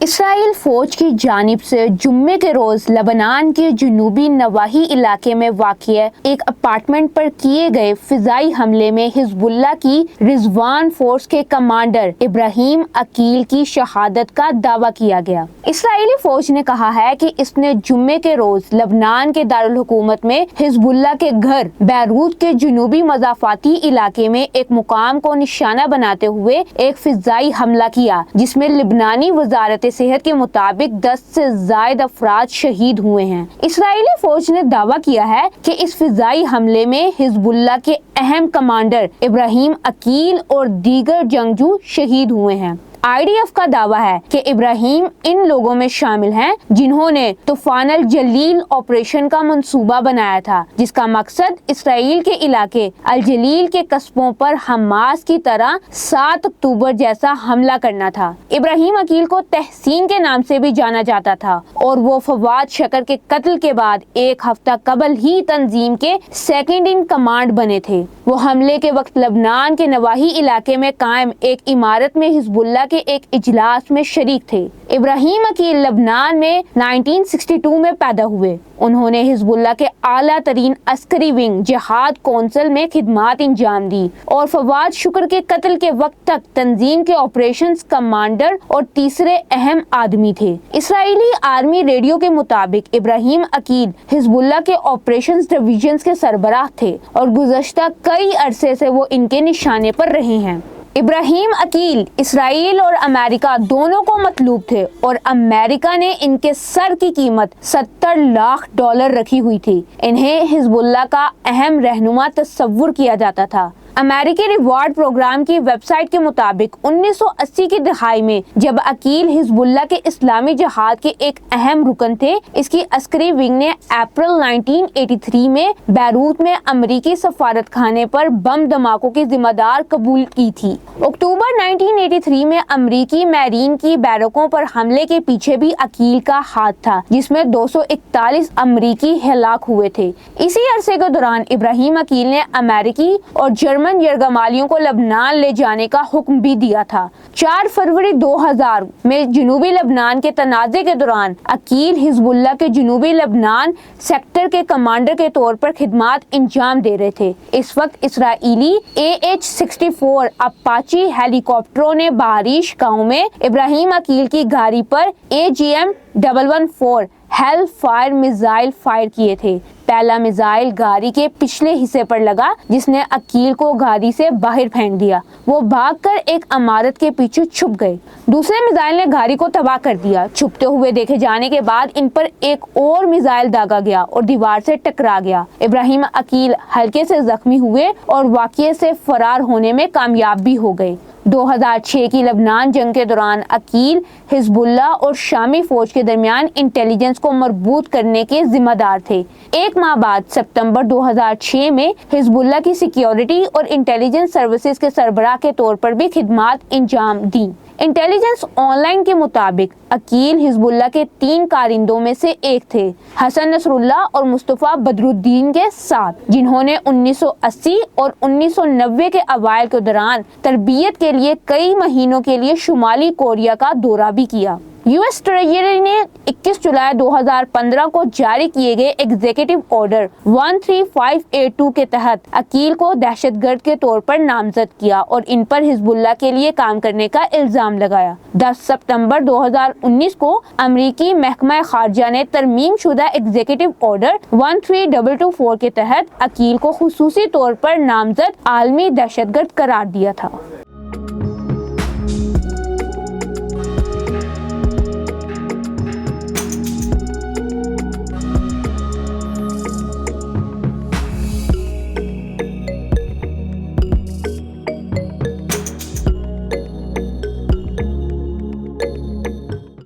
اسرائیل فوج کی جانب سے جمعے کے روز لبنان کے جنوبی نواحی علاقے میں واقع ایک اپارٹمنٹ پر کیے گئے فضائی حملے میں حزب اللہ کی رضوان فورس کے کمانڈر ابراہیم عقیل کی شہادت کا دعویٰ کیا گیا۔ اسرائیلی فوج نے کہا ہے کہ اس نے جمعے کے روز لبنان کے دارالحکومت میں حزب اللہ کے گھر بیروت کے جنوبی مضافاتی علاقے میں ایک مقام کو نشانہ بناتے ہوئے ایک فضائی حملہ کیا، جس میں لبنانی وزارت صحت کے مطابق 10 سے زائد افراد شہید ہوئے ہیں۔ اسرائیلی فوج نے دعویٰ کیا ہے کہ اس فضائی حملے میں حزب اللہ کے اہم کمانڈر ابراہیم عقیل اور دیگر جنگجو شہید ہوئے ہیں۔ IDF کا دعویٰ ہے کہ ابراہیم ان لوگوں میں شامل ہیں جنہوں نے طوفان الجلیل آپریشن کا منصوبہ بنایا تھا، جس کا مقصد اسرائیل کے علاقے الجلیل کے قصبوں پر حماس کی طرح 7 اکتوبر جیسا حملہ کرنا تھا۔ ابراہیم عقیل کو تحسین کے نام سے بھی جانا جاتا تھا اور وہ فواد شکر کے قتل کے بعد ایک ہفتہ قبل ہی تنظیم کے سیکنڈ ان کمانڈ بنے تھے۔ وہ حملے کے وقت لبنان کے نواحی علاقے میں قائم ایک عمارت میں حزب اللہ کے ایک اجلاس میں شریک تھے۔ ابراہیم عقیل لبنان میں 1962 میں پیدا ہوئے۔ انہوں نے حزب اللہ کے اعلیٰ ترین عسکری ونگ جہاد کونسل میں خدمات انجام دی اور فواد شکر کے قتل کے وقت تک تنظیم کے آپریشنز کمانڈر اور تیسرے اہم آدمی تھے۔ اسرائیلی آرمی ریڈیو کے مطابق ابراہیم عقیل حزب اللہ کے آپریشنز ڈویژنز کے سربراہ تھے اور گزشتہ کئی عرصے سے وہ ان کے نشانے پر رہے ہیں۔ ابراہیم عقیل اسرائیل اور امریکہ دونوں کو مطلوب تھے اور امریکہ نے ان کے سر کی قیمت $70 لاکھ رکھی ہوئی تھی۔ انہیں حزب اللہ کا اہم رہنما تصور کیا جاتا تھا۔ امریکی ریوارڈ پروگرام کی ویب سائٹ کے مطابق 1980 کی دہائی میں جب عقیل حزب اللہ کے اسلامی جہاد کے ایک اہم رکن تھے، اس کی عسکری ونگ نے اپریل 1983 میں بیروت میں امریکی سفارت خانے پر بم دھماکوں کی ذمہ دار قبول کی تھی۔ اکتوبر 1983 میں امریکی میرین کی بیرکوں پر حملے کے پیچھے بھی عقیل کا ہاتھ تھا، جس میں 241 امریکی ہلاک ہوئے تھے۔ اسی عرصے کے دوران ابراہیم عقیل نے امریکی اور جرمن یرغمالیوں کو لبنان لے جانے کا حکم بھی دیا تھا۔ 4 فروری 2000 میں جنوبی لبنان کے تنازع کے دوران عقیل حزب اللہ کے جنوبی لبنان سیکٹر کے کمانڈر کے طور پر خدمات انجام دے رہے تھے۔ اس وقت اسرائیلی AH-64 اپاچی ہیلی کاپٹروں نے باریش گاؤں میں ابراہیم عقیل کی گاڑی پر AGM-114 hell fire missile fire کیے تھے۔ پہلا میزائل گاڑی کے پچھلے حصے پر لگا، جس نے عقیل کو گاڑی سے باہر پھینک دیا۔ وہ بھاگ کر ایک عمارت کے پیچھے چھپ گئے۔ دوسرے میزائل نے گاڑی کو تباہ کر دیا۔ چھپتے ہوئے دیکھے جانے کے بعد ان پر ایک اور میزائل داغا گیا اور دیوار سے ٹکرا گیا۔ ابراہیم عقیل ہلکے سے زخمی ہوئے اور واقعے سے فرار ہونے میں کامیاب بھی ہو گئے۔ 2006 کی لبنان جنگ کے دوران عقیل حزب اللہ اور شامی فوج کے درمیان انٹیلیجنس کو مربوط کرنے کے ذمہ دار تھے۔ ایک ماہ بعد ستمبر 2006 میں حزب اللہ کی سیکیورٹی اور انٹیلیجنس سروسز کے سربراہ کے طور پر بھی خدمات انجام دیں۔ انٹیلیجنس آن لائن کے مطابق عقیل حزب اللہ کے 3 کارندوں میں سے ایک تھے، حسن نصر اللہ اور مصطفیٰ بدر الدین کے ساتھ، جنہوں نے 1980 اور 1990 کے اوائل کے دوران تربیت کے لیے کئی مہینوں کے لیے شمالی کوریا کا دورہ بھی کیا۔ US ٹریجری نے 21 جولائی 2015 کو جاری کیے گئے ایگزیکٹو آرڈر 13582 کے تحت عقیل کو دہشت گرد کے طور پر نامزد کیا اور ان پر حزب اللہ کے لیے کام کرنے کا الزام لگایا۔ 10 ستمبر 2019 کو امریکی محکمہ خارجہ نے ترمیم شدہ ایگزیکٹو آرڈر 13224 کے تحت عقیل کو خصوصی طور پر نامزد عالمی دہشت گرد قرار دیا تھا۔